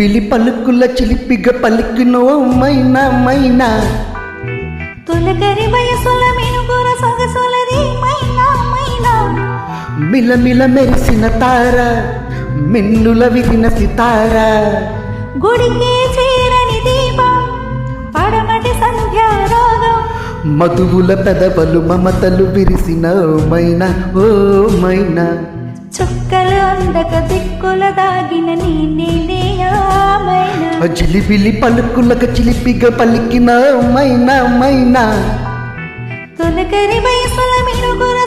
చిలిపిలి పలుకుల చిలిపిగా పలికినో మైనా మైనా తొలకరి వయసుల మినుగుర సొగసులది మైనా మైనా మిలమిల మెరిసిన తార మిన్నుల విరిన సితార గుడికి చేరని దీపం పడమటి సంధ్యారాగం మధువుల పెదవులు మమతలు విరిసిన మైనా ఓ మైనా చుక్కలు అందక దిక్కుల దాగిన మైనా చిలిపిలి పలుకులకు చిలిపిగా పలికిన మైనా మైనా తొలకరి వయసుల మినుగుర